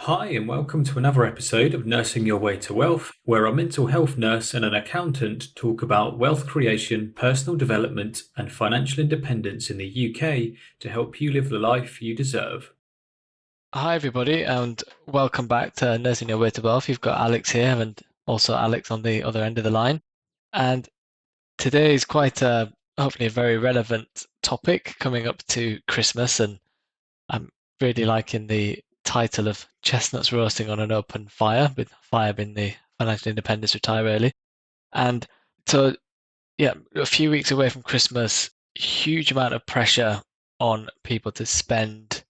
Hi, and welcome to another episode of Nursing Your Way to Wealth, where a mental health nurse and an accountant talk about wealth creation, personal development, and financial independence in the UK to help you live the life you deserve. Hi, everybody, and welcome back to Nursing Your Way to Wealth. You've got Alex here and also Alex on the other end of the line. And today is quite hopefully a very relevant topic coming up to Christmas. And I'm really liking the title of Chestnuts Roasting on an Open Fire, with fire being the financial independence, retire early. And so, yeah, a few weeks away from Christmas, huge amount of pressure on people to spend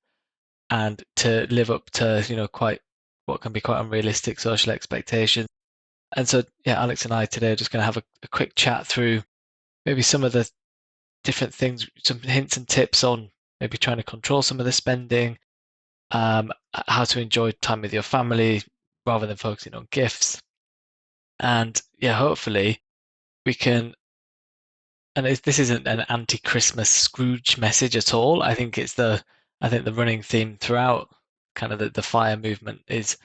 and to live up to, quite what can be quite unrealistic social expectations. And so, yeah, Alex and I today are just going to have a quick chat through maybe some of the different things, some hints and tips on maybe trying to control some of the spending, how to enjoy time with your family rather than focusing on gifts. And yeah, hopefully we can. And this isn't an anti-Christmas Scrooge message at all. I think the running theme throughout kind of the FiRe movement is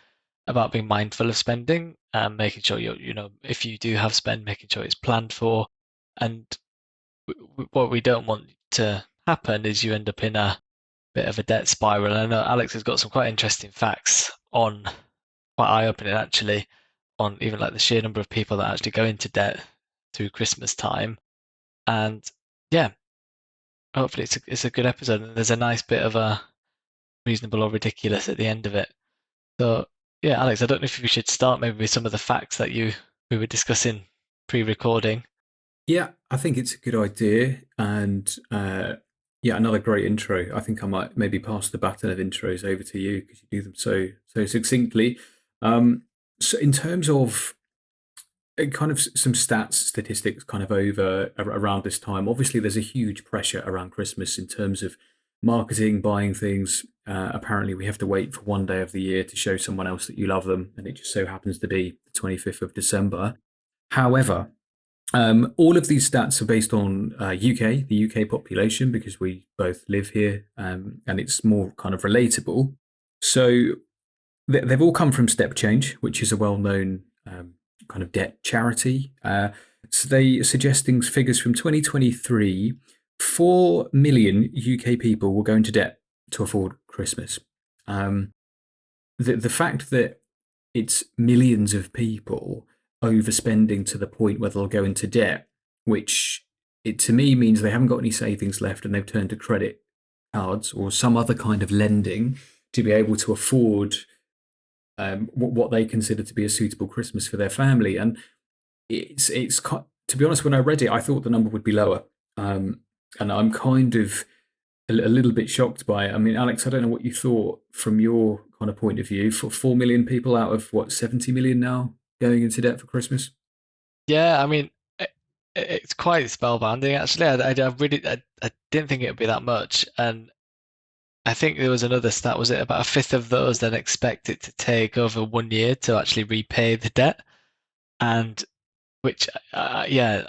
about being mindful of spending and making sure if you do have spend, making sure it's planned for. And what we don't want to happen is you end up in a bit of a debt spiral. And I know Alex has got some quite interesting facts on, quite eye-opening actually, on even like the sheer number of people that actually go into debt through Christmas time. And yeah, hopefully it's a good episode and there's a nice bit of a reasonable or ridiculous at the end of it. So yeah, Alex, I don't know if we should start maybe with some of the facts that you we were discussing pre-recording. Yeah, I think it's a good idea, and yeah, another great intro. I think I might maybe pass the baton of intros over to you because you do them so succinctly. So, in terms of kind of some stats, statistics, kind of around this time. Obviously, there's a huge pressure around Christmas in terms of marketing, buying things. Apparently, we have to wait for one day of the year to show someone else that you love them, and it just so happens to be the 25th of December. However, all of these stats are based on UK, the UK population, because we both live here, and it's more kind of relatable. So they've all come from Step Change, which is a well-known kind of debt charity. So they are suggesting figures from 2023: 4 million UK people will go into debt to afford Christmas. Um, the fact that it's millions of people overspending to the point where they'll go into debt, which it to me means they haven't got any savings left and they've turned to credit cards or some other kind of lending to be able to afford what they consider to be a suitable Christmas for their family. And it's to be honest, when I read it, I thought the number would be lower, and I'm kind of a little bit shocked by it. I mean, Alex, I don't know what you thought from your kind of point of view. For 4 million people out of what 70 million now going into debt for Christmas. Yeah, I mean, it's quite spellbinding actually. I didn't think it would be that much, and I think there was another stat. Was it about a fifth of those then expect it to take over 1 year to actually repay the debt? And which, yeah,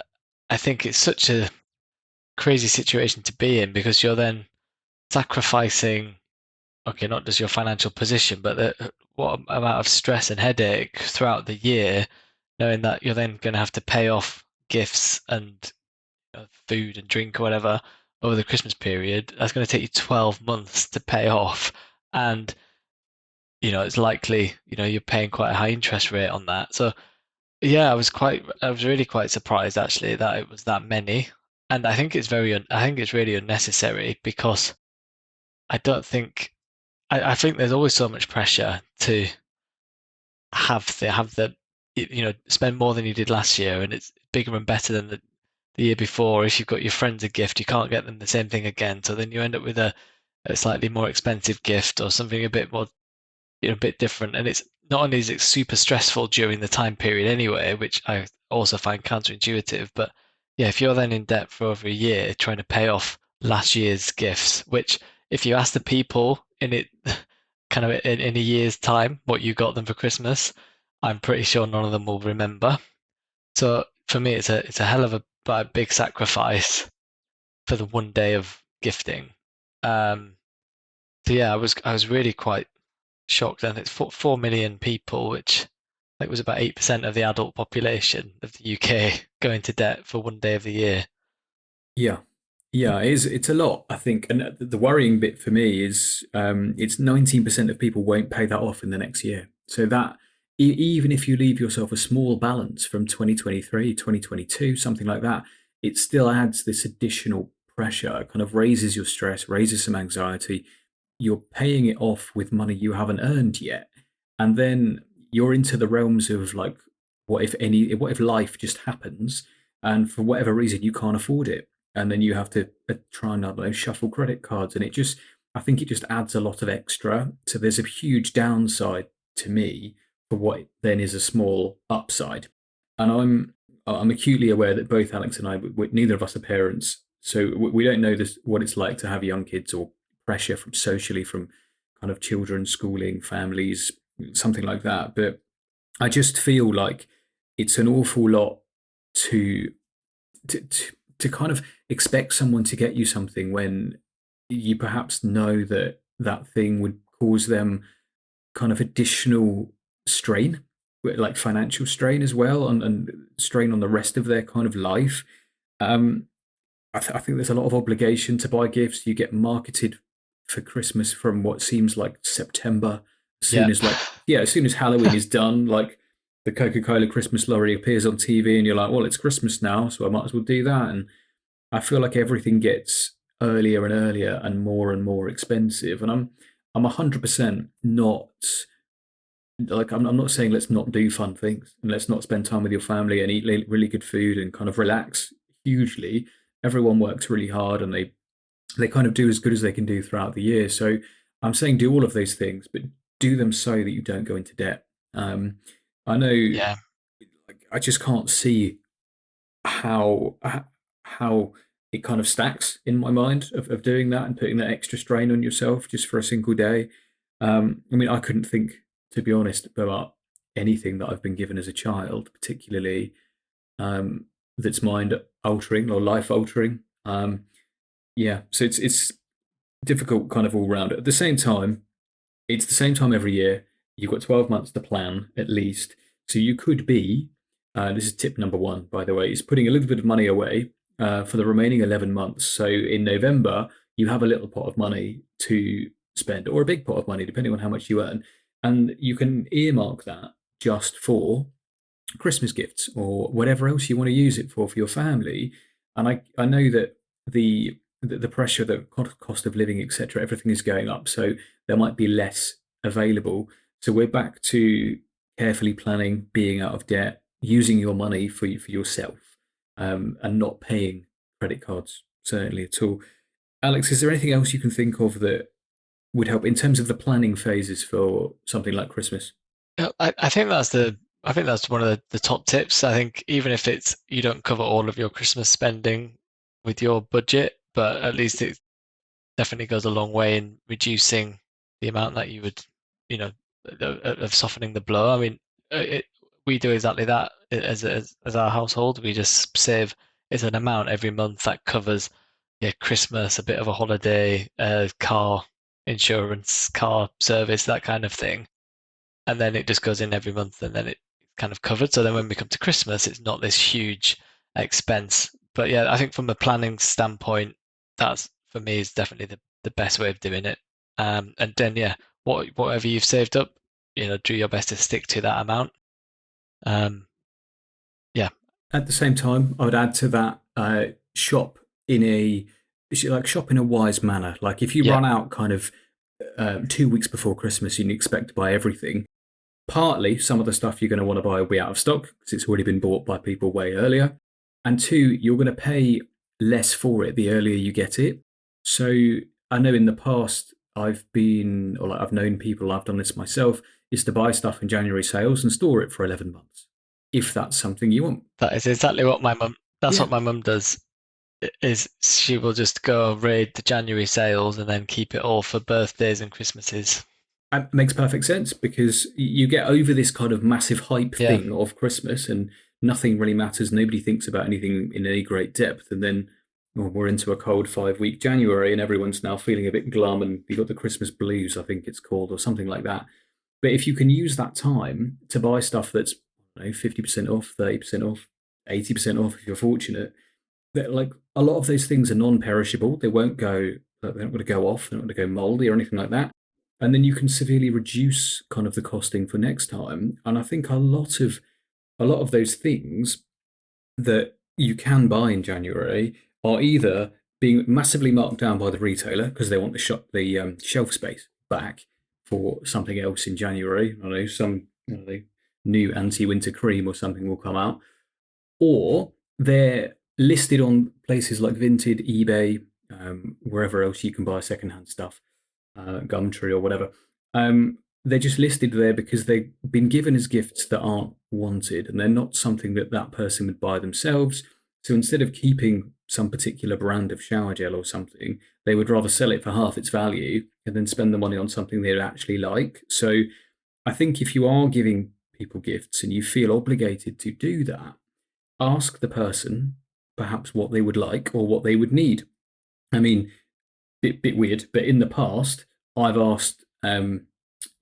I think it's such a crazy situation to be in because you're then sacrificing, okay, not just your financial position, but what amount of stress and headache throughout the year, knowing that you're then going to have to pay off gifts and food and drink or whatever over the Christmas period. That's going to take you 12 months to pay off. And, it's likely, you're paying quite a high interest rate on that. So, yeah, I was really quite surprised actually that it was that many. And I think it's really unnecessary because I don't think, I think there's always so much pressure to have the spend more than you did last year, and it's bigger and better than the year before. If you've got your friends a gift, you can't get them the same thing again, so then you end up with a slightly more expensive gift or something a bit more, a bit different. And it's not only is it super stressful during the time period anyway, which I also find counterintuitive, but yeah, if you're then in debt for over a year trying to pay off last year's gifts, which if you ask the people in it kind of in a year's time what you got them for Christmas, I'm pretty sure none of them will remember. So for me, it's a hell of a like, big sacrifice for the 1 day of gifting. Um, so yeah, I was really quite shocked. I think it's 4 million people, which I think was about 8% of the adult population of the UK go into debt for one day of the year. Yeah, yeah, it is. It's a lot, I think. And the worrying bit for me is it's 19% of people won't pay that off in the next year. So that even if you leave yourself a small balance from 2023, 2022, something like that, it still adds this additional pressure. It kind of raises your stress, raises some anxiety. You're paying it off with money you haven't earned yet. And then you're into the realms of like, what if life just happens and for whatever reason you can't afford it? And then you have to try and, I don't know, shuffle credit cards, and I think it just adds a lot of extra. So there's a huge downside to me for what then is a small upside. And I'm acutely aware that both Alex and I, neither of us are parents, so we don't know what it's like to have young kids or pressure from socially from kind of children, schooling, families, something like that. But I just feel like it's an awful lot to to kind of expect someone to get you something when you perhaps know that that thing would cause them kind of additional strain, like financial strain as well, and strain on the rest of their kind of life. Um, I think there's a lot of obligation to buy gifts. You get marketed for Christmas from what seems like September. As Yeah, soon as like yeah, as soon as Halloween is done, like the Coca-Cola Christmas lorry appears on TV, and you're like, well, it's Christmas now, so I might as well do that. And I feel like everything gets earlier and earlier and more expensive. And I'm 100% not like I'm not saying let's not do fun things and let's not spend time with your family and eat really good food and kind of relax hugely. Everyone works really hard and they kind of do as good as they can do throughout the year. So I'm saying do all of those things, but do them so that you don't go into debt. I know yeah, I just can't see how how it kind of stacks in my mind of doing that and putting that extra strain on yourself just for a single day. I mean, I couldn't think, to be honest, about anything that I've been given as a child, particularly um, that's mind altering or life altering. Yeah, so it's difficult kind of all round. At the same time, it's the same time every year. You've got 12 months to plan at least. So you could be, this is tip number one, by the way, is putting a little bit of money away for the remaining 11 months. So in November, you have a little pot of money to spend, or a big pot of money, depending on how much you earn. And you can earmark that just for Christmas gifts or whatever else you want to use it for your family. And I know that the pressure, the cost of living, etc., everything is going up, so there might be less available. So we're back to carefully planning, being out of debt, using your money for yourself, and not paying credit cards certainly at all. Alex, is there anything else you can think of that would help in terms of the planning phases for something like Christmas? I think I think that's one of the top tips. I think even if it's you don't cover all of your Christmas spending with your budget, but at least it definitely goes a long way in reducing the amount that you would, you know, of softening the blow. I mean, we do exactly that as our household. We just save it's an amount every month that covers, yeah, Christmas, a bit of a holiday, car insurance, car service, that kind of thing, and then it just goes in every month, and then it's kind of covered. So then when we come to Christmas, it's not this huge expense. But yeah, I think from a planning standpoint, that's for me is definitely the best way of doing it. And then yeah, whatever you've saved up, do your best to stick to that amount. Um, yeah, At the same time, I would add to that shop in a shop in a wise manner. Like if you yeah, run out kind of 2 weeks before Christmas and you expect to buy everything, partly some of the stuff you're going to want to buy will be out of stock because it's already been bought by people way earlier, and two, you're going to pay less for it the earlier you get it. So I know in the past I've been, or like I've known people, I've done this myself, is to buy stuff in January sales and store it for 11 months if that's something you want. that is exactly what my mum. That's Yeah, what my mum does. Is she will just go raid the January sales and then keep it all for birthdays and Christmases. it makes perfect sense because you get over this kind of massive hype Yeah, thing of Christmas and nothing really matters. Nobody thinks about anything in any great depth. And then well, we're into a cold 5 week January and everyone's now feeling a bit glum and you've got the Christmas blues, I think it's called, or something like that. But if you can use that time to buy stuff that's, I don't know, 50% off, 30% off, 80% off if you're fortunate, that like a lot of those things are non-perishable. They won't go, they're not going to go off, they're not going to go moldy or anything like that. And then you can severely reduce kind of the costing for next time. And I think a lot of those things that you can buy in January are either being massively marked down by the retailer because they want the shelf space back for something else in January. I don't know, some, new anti-winter cream or something will come out, or they're listed on places like Vinted, eBay, wherever else you can buy secondhand stuff, Gumtree or whatever. They're just listed there because they've been given as gifts that aren't wanted, and they're not something that that person would buy themselves. So instead of keeping some particular brand of shower gel or something, they would rather sell it for half its value and then spend the money on something they actually like. So I think if you are giving people gifts and you feel obligated to do that, ask the person perhaps what they would like or what they would need. I mean, bit weird, but in the past, I've asked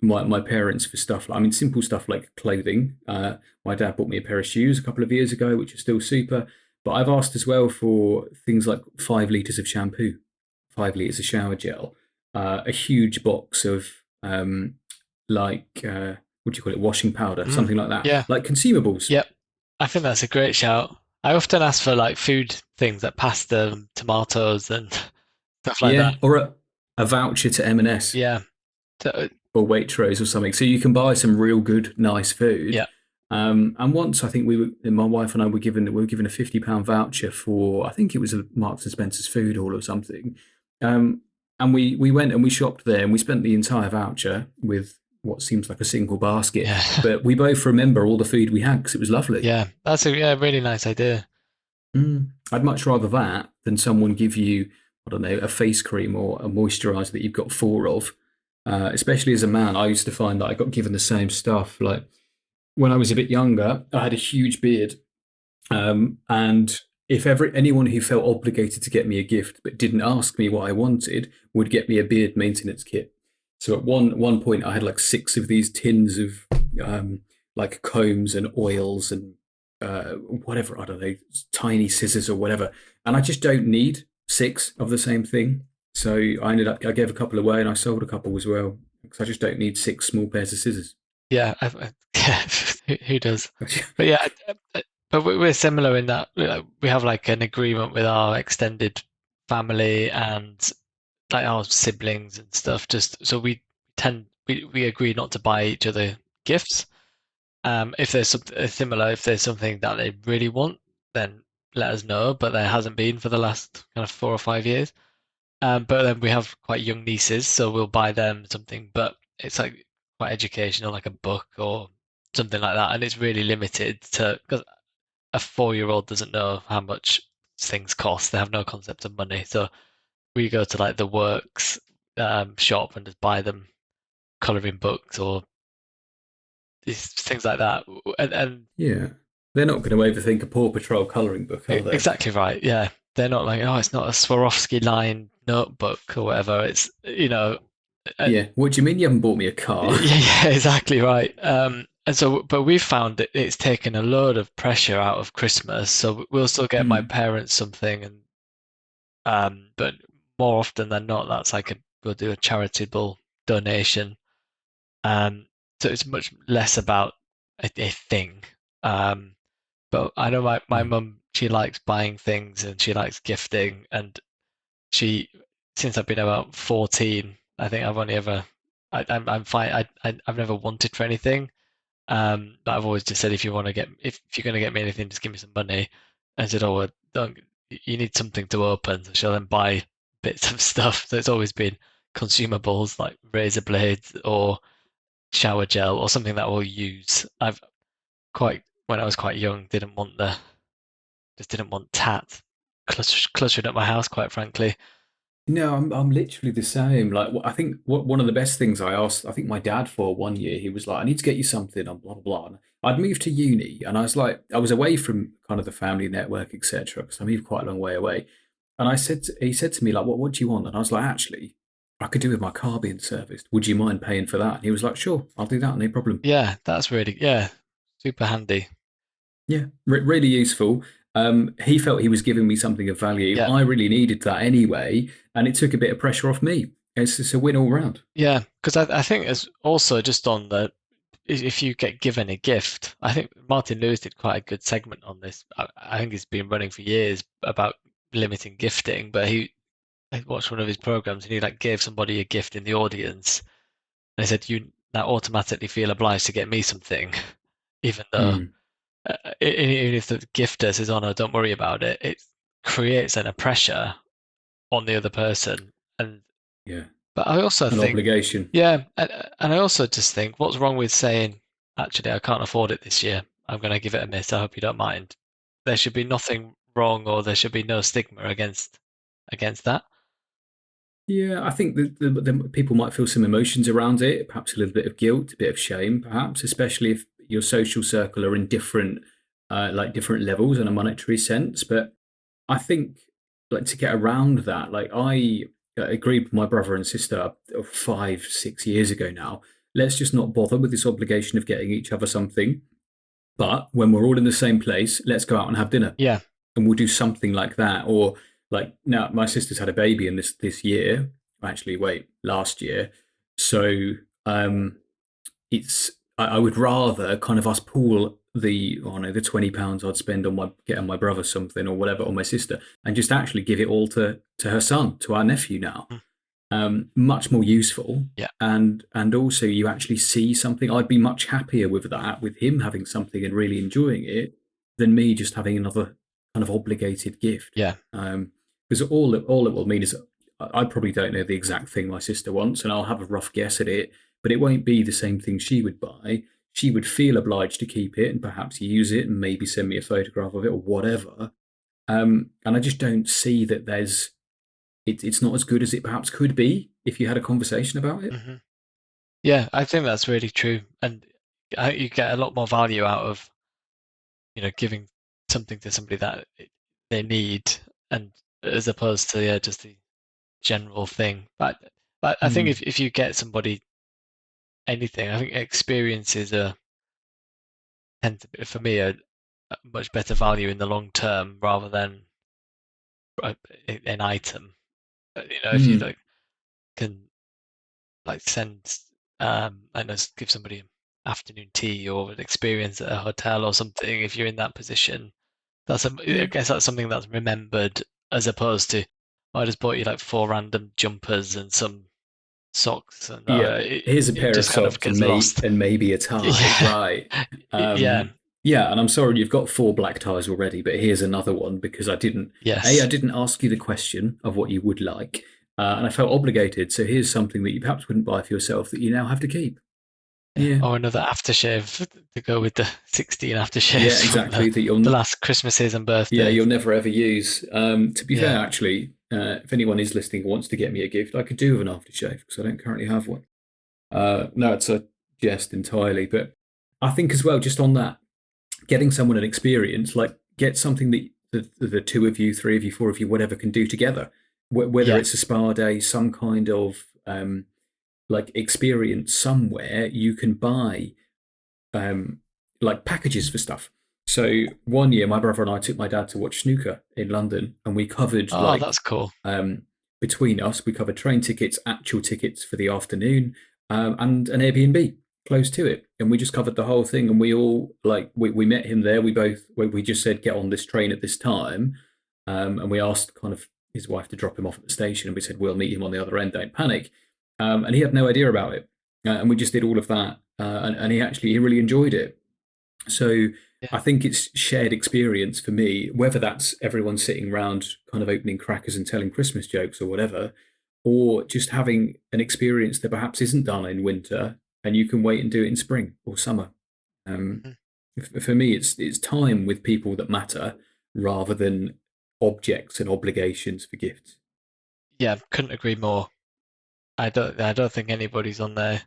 my parents for stuff. I mean, simple stuff like clothing. My dad bought me a pair of shoes a couple of years ago, which are still super. But I've asked as well for things like 5 liters of shampoo, 5 liters of shower gel, a huge box of what do you call it, washing powder, Mm, something like that, yeah, like consumables. yep. I think that's a great shout. I often ask for like food things like pasta, and tomatoes, and stuff like that. Yeah, or a voucher to M&S Yeah, or Waitrose or something, so you can buy some real good, nice food. yeah, And once I think my wife and I were given a £50 voucher for, I think it was a Marks and Spencer's food hall or something. Um, and we went and we shopped there and we spent the entire voucher with what seems like a single basket. yeah, But we both remember all the food we had because it was lovely. yeah. That's a yeah, really nice idea. I'd much rather that than someone give you, I don't know, a face cream or a moisturizer that you've got four of. Especially as a man, I used to find that I got given the same stuff. Like when I was a bit younger, I had a huge beard, and if anyone who felt obligated to get me a gift but didn't ask me what I wanted would get me a beard maintenance kit. So at one point, I had like six of these tins of like combs and oils and whatever, I don't know, tiny scissors or whatever, and I just don't need six of the same thing. So I gave a couple away and I sold a couple as well because I just don't need six small pairs of scissors. Yeah, yeah. Who does? But yeah, but we're similar in that we have like an agreement with our extended family and like our siblings and stuff. Just so we agree not to buy each other gifts. If there's something similar, if there's something that they really want, then let us know. But there hasn't been for the last kind of 4 or 5 years. But then we have quite young nieces, so we'll buy them something. But it's like quite educational, like a book or something like that, and it's really limited to because a 4-year-old doesn't know how much things cost. They have no concept of money, so we go to like the works shop and just buy them coloring books or these things like that. And Yeah. They're not going to overthink a Paw Patrol colouring book, are they? exactly right. Yeah. They're not like, oh, it's not a Swarovski line notebook or whatever. It's, and Yeah. What do you mean you haven't bought me a car? yeah, yeah, exactly right. And so, but we've found that it's taken a load of pressure out of Christmas. So we'll still get my Mm. parents something, and but more often than not, that's like we'll do a charitable donation. Um, so it's much less about a thing. Um, but I know my Mm. mum, she likes buying things and she likes gifting, and she since I've been about 14, I think I've only ever I'm fine. I've never wanted for anything. But I've always just said if you're gonna get me anything, just give me some money. And I said, oh, well, don't you need something to open? So she'll then buy bits of stuff. So it's always been consumables like razor blades or shower gel or something that we'll use. I've quite when I was quite young, didn't want tat cluttering up my house, quite frankly. No, I'm literally the same. Like, one of the best things I asked, I think my dad for one year, he was like, "I need to get you something," on blah blah blah. And I'd moved to uni, and I was like, I was away from kind of the family network, etc. Because I moved quite a long way away. And he said to me like, "What do you want?" And I was like, "Actually, I could do with my car being serviced. Would you mind paying for that? And he was like, sure, I'll do that, no problem. Yeah, that's really, yeah, super handy. Yeah, really useful. He felt he was giving me something of value. Yeah, I really needed that anyway, and it took a bit of pressure off me. It's a win all round. yeah, because I think it's also just on the if you get given a gift, I think Martin Lewis did quite a good segment on this. I think he's been running for years about limiting gifting, but I watched one of his programs and he like gave somebody a gift in the audience. And he said, "You now automatically feel obliged to get me something, even though Mm, even if the gifter says, oh no, don't worry about it, it creates then a pressure on the other person." And yeah, but I also an think, obligation. yeah, and I also just think, what's wrong with saying, actually, I can't afford it this year. I'm going to give it a miss. I hope you don't mind. There should be nothing wrong, or there should be no stigma against that. Yeah, I think the people might feel some emotions around it, perhaps a little bit of guilt, a bit of shame, perhaps, especially if your social circle are in different, like different levels in a monetary sense. But I think, like to get around that, like I agreed with my brother and sister 5, 6 years ago now. Let's just not bother with this obligation of getting each other something. But when we're all in the same place, let's go out and have dinner, Yeah. and we'll do something like that. Or like now, my sister's had a baby in this year. Actually, wait, last year. So it's I would rather kind of us pool the I don't know the £20 I'd spend on my getting my brother something or whatever, or my sister, and just actually give it all to her son, to our nephew now. Mm. Much more useful, Yeah. and also you actually see something. I'd be much happier with that, with him having something and really enjoying it, than me just having another kind of obligated gift. Yeah. Because all it will mean is I probably don't know the exact thing my sister wants, and I'll have a rough guess at it, but it won't be the same thing she would buy. She would feel obliged to keep it and perhaps use it and maybe send me a photograph of it or whatever. And I just don't see that it's not as good as it perhaps could be if you had a conversation about it. Hmm. Yeah, I think that's really true. And you get a lot more value out of, giving something to somebody that they need, and as opposed to, yeah, just the general thing. But I think Hmm. if you get somebody anything, I think experiences are tend to be, for me, a much better value in the long term rather than uh, an item. If you Hmm. like can like send, I know, give somebody afternoon tea or an experience at a hotel or something, if you're in that position, I Yeah. guess that's something that's remembered, as opposed to, "Oh, I just bought you like four random jumpers and some socks," and Yeah. Here's a it pair of just kind of socks gets lost. and maybe a tie, Yeah, right? yeah, Yeah, and I'm sorry you've got four black ties already, but here's another one because I yes, didn't ask you the question of what you would like, and I felt obligated. So here's something that you perhaps wouldn't buy for yourself that you now have to keep. yeah. Yeah. Or another aftershave to go with the 16 Yeah, aftershaves from exactly. That the you'll last Christmases and Yeah, birthdays. you'll never ever use. To be fair, Yeah, actually, if anyone is listening and wants to get me a gift, I could do with an aftershave because I don't currently have one. No, it's a jest entirely. But I think as well, just on that, getting someone an experience, like get something that the two of you, three of you, four of you, whatever, can do together. Whether yeah, it's a spa day, some kind of like experience somewhere, you can buy um, like packages for stuff. So one year, my brother and I took my dad to watch snooker in London, and we covered oh, that's cool. between us, we covered train tickets, actual tickets for the afternoon, and an Airbnb close to it, and we just covered the whole thing. And we all we met him there. We just said get on this train at this time, and we asked kind of his wife to drop him off at the station, and we said we'll meet him on the other end. Don't panic. And he had no idea about it, and we just did all of that, and he really enjoyed it. So Yeah. I think it's shared experience for me, whether that's everyone sitting around kind of opening crackers and telling Christmas jokes or whatever, or just having an experience that perhaps isn't done in winter and you can wait and do it in spring or summer. Um, Mhm. for me, it's time with people that matter rather than objects and obligations for gifts. Yeah, couldn't agree more. I don't think anybody's on their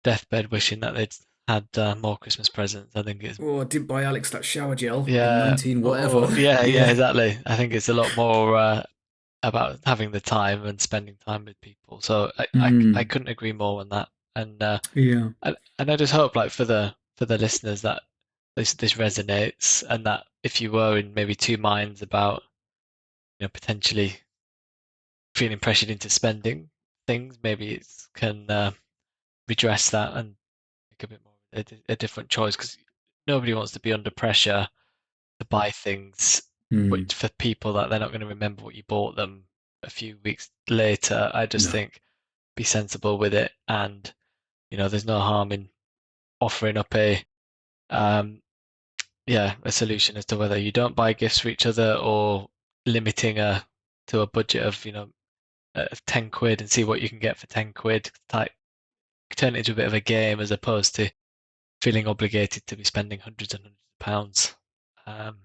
deathbed wishing that they'd had more Christmas presents. I think it's, Oh, I did buy Alex that shower gel in yeah, 19 oh whatever. yeah, yeah, Yeah. exactly. I think it's a lot more. about having the time and spending time with people. So I Mm, couldn't agree more on that. And yeah, and I just hope like for the listeners that this resonates and that if you were in maybe two minds about potentially feeling pressured into spending things, maybe it can redress that and make a bit more of a different choice because nobody wants to be under pressure to buy things mm, which for people that they're not going to remember what you bought them a few weeks later. I just no, think be sensible with it and there's no harm in offering up um a solution as to whether you don't buy gifts for each other or limiting a to a budget of 10 quid and see what you can get for 10 quid, like turn it into a bit of a game as opposed to feeling obligated to be spending hundreds and hundreds of pounds. um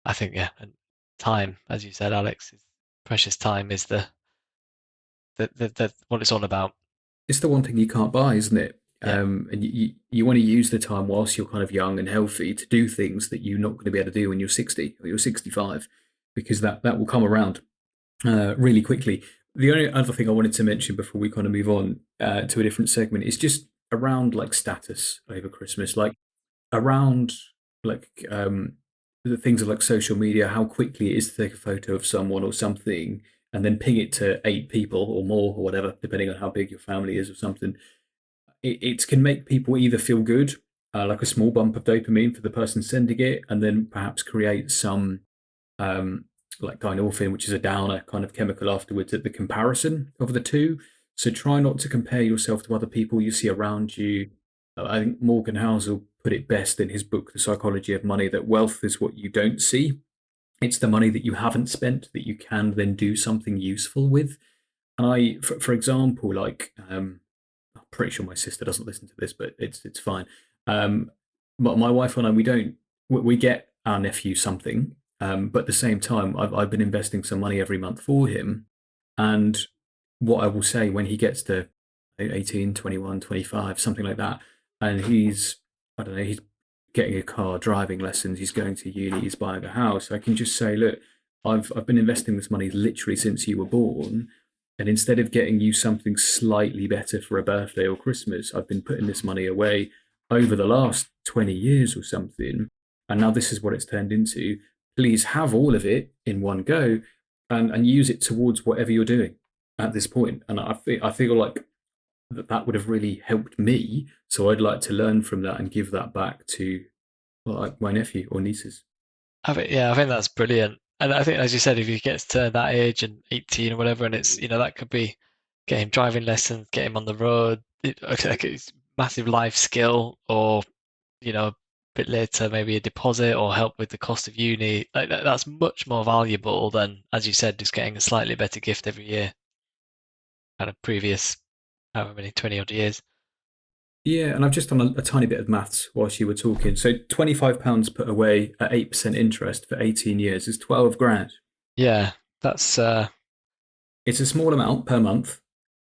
I think, yeah, and time, as you said, Alex, is precious time is the what it's all about. it's the one thing you can't buy, isn't it? Yeah. And you want to use the time whilst you're kind of young and healthy to do things that you're not going to be able to do when you're 60 or you're 65, because that will come around really quickly. The only other thing I wanted to mention before we kind of move on to a different segment is just around like status over Christmas, like around like the things of like social media, how quickly it is to take a photo of someone or something and then ping it to 8 people or more or whatever, depending on how big your family is or something. It can make people either feel good, like a small bump of dopamine for the person sending it, and then perhaps create some um, like dynorphin, which is a downer kind of chemical afterwards at the comparison of the two. So try not to compare yourself to other people you see around you. I think Morgan Housel put it best in his book, The Psychology of Money, that wealth is what you don't see. It's the money that you haven't spent that you can then do something useful with. And for example, like I'm pretty sure my sister doesn't listen to this, but it's fine. But my wife and I, we get our nephew something, but at the same time, I've been investing some money every month for him. And what I will say when he gets to 18, 21, 25, something like that, and I don't know, he's getting a car, driving lessons, he's going to uni, he's buying a house, I can just say, look, I've been investing this money literally since you were born. And instead of getting you something slightly better for a birthday or Christmas, I've been putting this money away over the last 20 years or something. And now this is what it's turned into. Please have all of it in one go and use it towards whatever you're doing at this point. And I feel like that would have really helped me. So I'd like to learn from that and give that back to like my nephew or nieces. I think that's brilliant. And I think, as you said, if he gets to that age and 18 or whatever, and it's, that could be get him driving lessons, get him on the road, like it's massive life skill, or, a bit later, maybe a deposit or help with the cost of uni. Like that's much more valuable than, as you said, just getting a slightly better gift every year, kind of previous, however many, 20 odd years. Yeah, and I've just done a tiny bit of maths whilst you were talking. So £25 put away at 8% interest for 18 years is 12 grand. Yeah, that's, It's a small amount per month,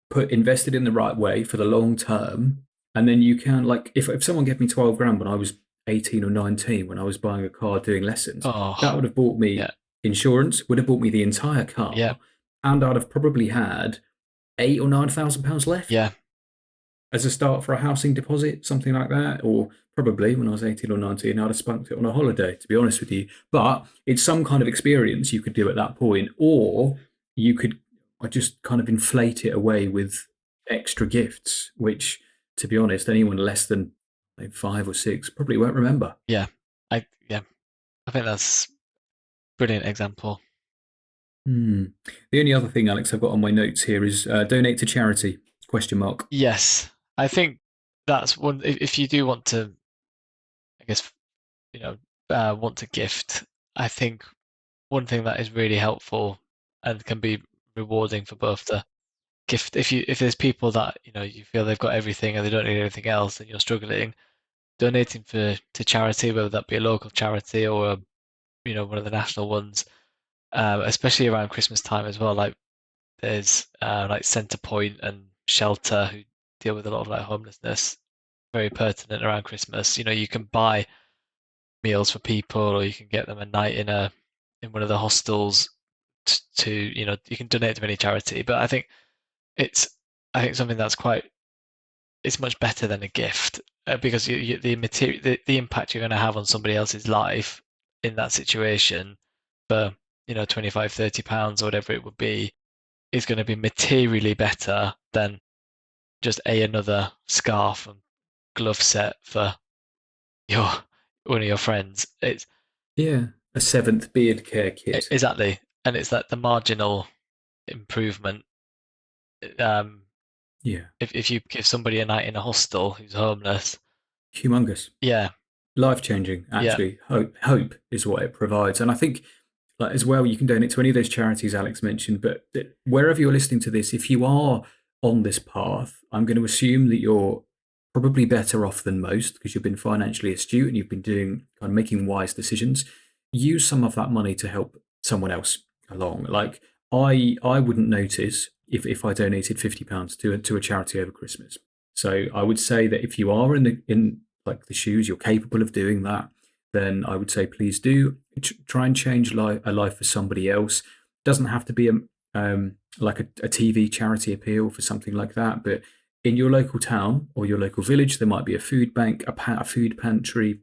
put invested in the right way for the long term. And then you can like if someone gave me 12 grand when I was 18 or 19 when I was buying a car doing lessons, that oh, would have bought me yeah, insurance, would have bought me the entire yeah, car, and I'd have probably had £8,000 or £9,000 left yeah, as a start for a housing deposit, something like that. Or probably when I was 18 or 19, I'd have spunked it on a holiday, to be honest with you. But it's some kind of experience you could do at that point, or you could just kind of inflate it away with extra gifts, which, to be honest, anyone less than like 5 or 6 probably won't remember. yeah, I think that's brilliant example. Hmm. The only other thing, Alex, I've got on my notes here is donate to charity? Question mark. Yes, I think that's one. If you do want to, I guess, you know, want to gift, I think one thing that is really helpful and can be rewarding for both the gift. If there's people that you feel they've got everything and they don't need anything else, and you're struggling, donating to charity, whether that be a local charity or one of the national ones, especially around Christmas time as well. Like there's like Centrepoint and Shelter who deal with a lot of like homelessness, very pertinent around Christmas. You can buy meals for people, or you can get them a night in one of the hostels. to, you can donate to any charity, but it's I think something that's quite it's much better than a gift because the material the impact you're going to have on somebody else's life in that situation for 25-30 pounds or whatever it would be is going to be materially better than just another scarf and glove set for your one of your friends. It's Yeah, a seventh beard care kit. exactly, and it's that the marginal improvement. Um, Yeah, if you give somebody a night in a hostel who's homeless, humongous. yeah, Life changing, yeah, actually. Hope is what it provides. And I think, like, as well, you can donate to any of those charities Alex mentioned. But wherever you're listening to this, if you are on this path, I'm going to assume that you're probably better off than most because you've been financially astute and you've been doing kind of making wise decisions. Use some of that money to help someone else along. Like I wouldn't notice if I donated £50 to a charity over Christmas. So I would say that if you are in like the shoes, you're capable of doing that, then I would say please do try and change a life for somebody else. Doesn't have to be like a TV charity appeal for something like that, but in your local town or your local village, there might be a food bank, a food pantry,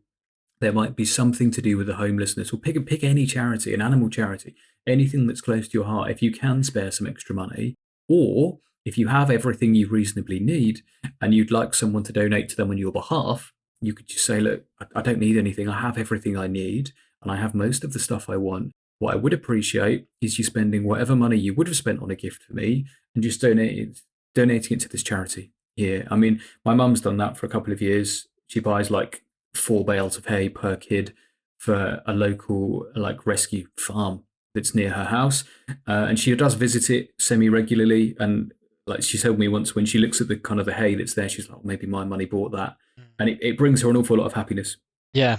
there might be something to do with the homelessness, or pick any charity, an animal charity, anything that's close to your heart. If you can spare some extra money, or if you have everything you reasonably need and you'd like someone to donate to them on your behalf, you could just say, "Look, I don't need anything. I have everything I need, and I have most of the stuff I want. What I would appreciate is you spending whatever money you would have spent on a gift for me and just donating it to this charity here." I mean, my mum's done that for a couple of years. She buys like 4 bales of hay per kid for a local like rescue farm that's near her house, and she does visit it semi regularly. And like she told me once, when she looks at the kind of the hay that's there, she's like, oh, maybe my money bought that, mm, and it brings her an awful lot of happiness. yeah.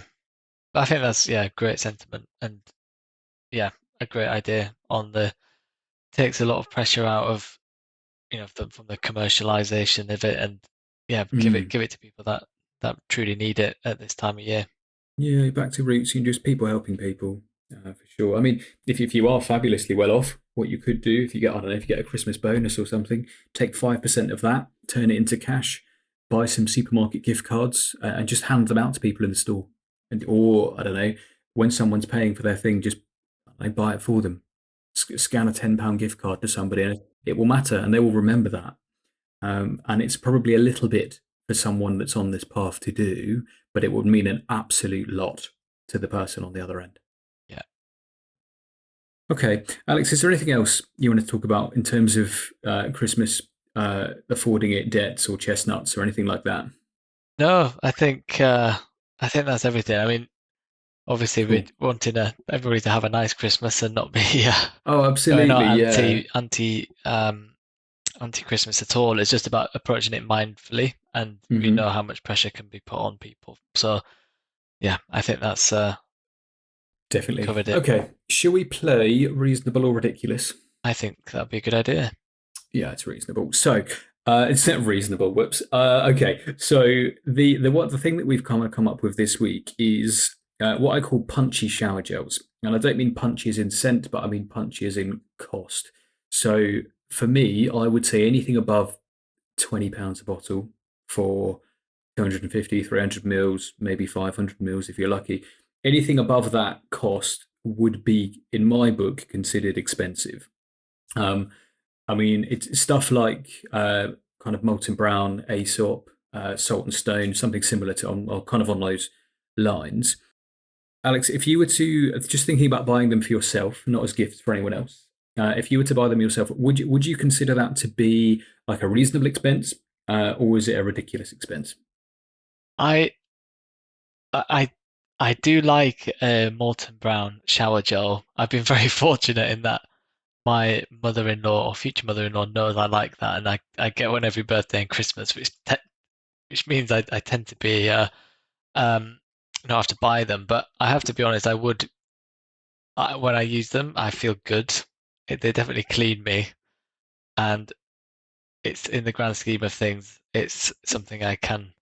I think that's great sentiment and yeah, a great idea on the takes a lot of pressure out of from the commercialization of it and yeah, Mm. give it to people that truly need it at this time of year. Yeah, back to roots and just people helping people, for sure. I mean, if you are fabulously well off, what you could do if you get, I don't know, if you get a Christmas bonus or something, take 5% of that, turn it into cash, buy some supermarket gift cards, and just hand them out to people in the store. And or I don't know, when someone's paying for their thing, just I buy it for them. Scan a £10 gift card to somebody, and it will matter, and they will remember that. And it's probably a little bit for someone that's on this path to do, but it would mean an absolute lot to the person on the other end. Yeah. Okay, Alex, is there anything else you want to talk about in terms of Christmas, affording it debts or chestnuts or anything like that? No, I think that's everything. I mean, obviously we're Cool. wanting everybody to have a nice Christmas and not be Oh, going absolutely. out Yeah. anti Christmas at all. It's just about approaching it mindfully, and we Hmm. know how much pressure can be put on people. So yeah, I think that's we Definitely. covered it. Okay. Shall we play reasonable or ridiculous? I think that'd be a good idea. Yeah, it's reasonable. So it's not reasonable. Whoops. Okay. So the thing that we've kind of come up with this week is what I call punchy shower gels, and I don't mean punchy as in scent, but I mean punchy as in cost. So for me, I would say anything above £20 a bottle for 250, 300 mils, maybe 500 mils if you're lucky. Anything above that cost would be, in my book, considered expensive. Um, I mean, it's stuff like kind of Molten Brown, Aesop, Salt and Stone, something similar to or kind of on those lines. Alex, if you were to just thinking about buying them for yourself, not as gifts for anyone else, if you were to buy them yourself, would you consider that to be like a reasonable expense, or is it a ridiculous expense? I I I do like a Molten Brown shower gel. I've been very fortunate in that my mother-in-law or future mother-in-law knows I like that, and I get one every birthday and Christmas, which means I tend to be um not have to buy them. But I have to be honest, when I use them, I feel good. They definitely clean me, and it's in the grand scheme of things, it's something I can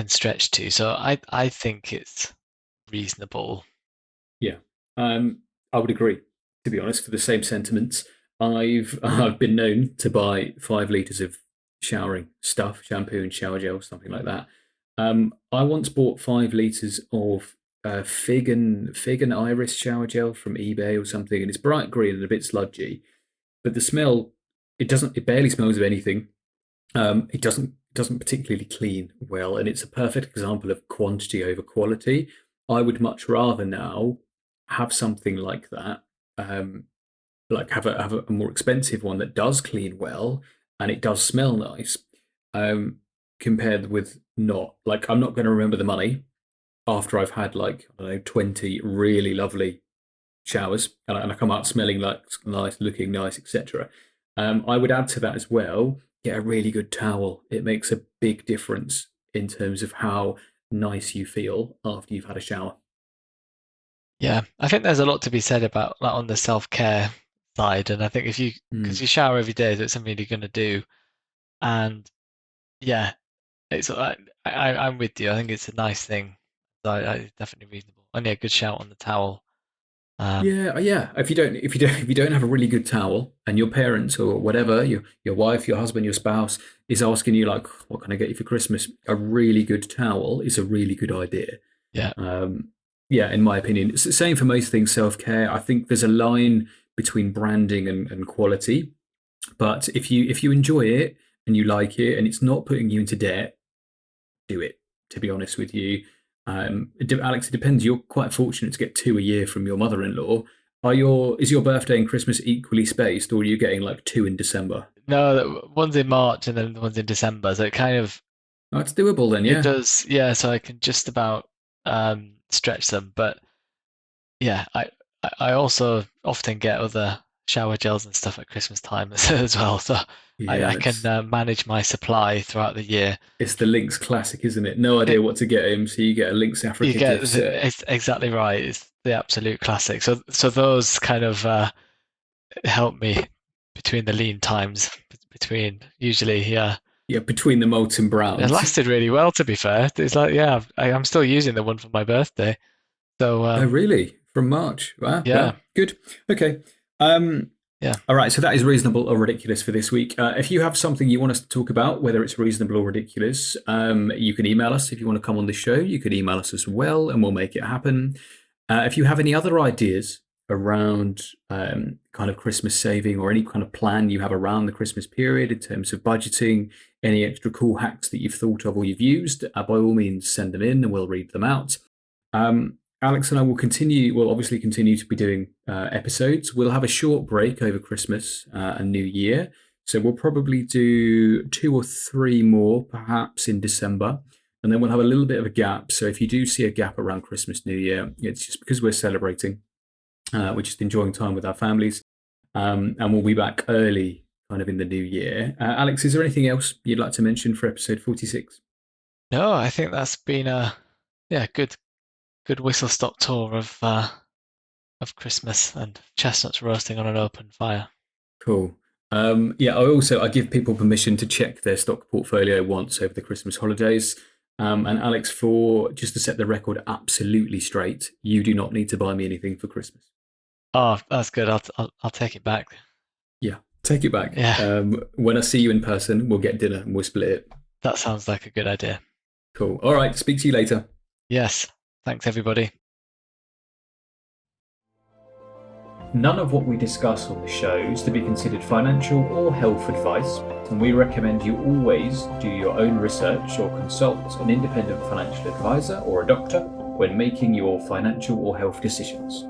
stretch to. So I think it's reasonable. Yeah, I would agree. to be honest, for the same sentiments. I've been known to buy 5 liters of showering stuff, shampoo and shower gel, something like that. I once bought 5 liters of fig and iris shower gel from eBay or something, and it's bright green and a bit sludgy. But the smell, it barely smells of anything. It doesn't particularly clean well, and it's a perfect example of quantity over quality. I would much rather now have something like that, um, like have a more expensive one that does clean well and it does smell nice, um, compared with not. Like, I'm not going to remember the money after I've had, like, I don't know, 20 really lovely showers, and I come out smelling like nice, looking nice, etc. I would add to that as well, get a really good towel. It makes a big difference in terms of how nice you feel after you've had a shower. Yeah, I think there's a lot to be said about like on the self-care side, and I think if you because Mm. you shower every day, so it's something you're going to do, and yeah, it's I'm with you. I think it's a nice thing. So it's definitely reasonable. Only a good shout on the towel. Um, Yeah, yeah. If you don't have a really good towel, and your parents or whatever, your wife, your husband, your spouse is asking you like, "What can I get you for Christmas?" A really good towel is a really good idea. yeah, Um, yeah, in my opinion, it's the same for most things self care. I think there's a line between branding and quality, but if you enjoy it and you like it and it's not putting you into debt, do it. To be honest with you, Alex, it depends. You're quite fortunate to get two a year from your mother-in-law. Is your birthday and Christmas equally spaced, or are you getting like two in December? no, one's in March and then the one's in December, so it kind of Oh, it's doable then, it yeah. does, yeah. So I can just about stretch them, but yeah, I also often get other shower gels and stuff at Christmas time as well, so I Yeah, can it's manage my supply throughout the year. it's the Lynx classic, isn't it? No It, idea what to get him, so you get a Lynx you Africa get gift set. it's exactly right. It's the absolute classic. So those kind of help me between the lean times between usually, yeah. Yeah, between the molten It browns. lasted really well, to be fair. It's like, yeah, I'm still using the one for my birthday. So, Oh, really? From March? Wow, yeah, well, good. Okay. Um, yeah. all right, so that is reasonable or ridiculous for this week. If you have something you want us to talk about, whether it's reasonable or ridiculous, you can email us. If you want to come on the show, you can email us as well, and we'll make it happen. If you have any other ideas around kind of Christmas saving or any kind of plan you have around the Christmas period in terms of budgeting, any extra cool hacks that you've thought of or you've used, by all means, send them in and we'll read them out. Alex and I will obviously continue to be doing episodes. We'll have a short break over Christmas and New Year. So we'll probably do two or three more, perhaps in December. And then we'll have a little bit of a gap. So if you do see a gap around Christmas, New Year, it's just because we're celebrating. We're just enjoying time with our families. And we'll be back early, kind of in the new year. Alex, is there anything else you'd like to mention for episode 46? No, I think that's been a yeah good whistle stop tour of Christmas and chestnuts roasting on an open fire. Cool. Yeah, I give people permission to check their stock portfolio once over the Christmas holidays. And Alex, for just to set the record absolutely straight, you do not need to buy me anything for Christmas. Oh, that's good. I'll take it back. Yeah, take it back. Yeah, When I see you in person, we'll get dinner and we'll split it. that sounds like a good idea. Cool. All right. Speak to you later. Yes. Thanks, everybody. None of what we discuss on the show is to be considered financial or health advice, and we recommend you always do your own research or consult an independent financial advisor or a doctor when making your financial or health decisions.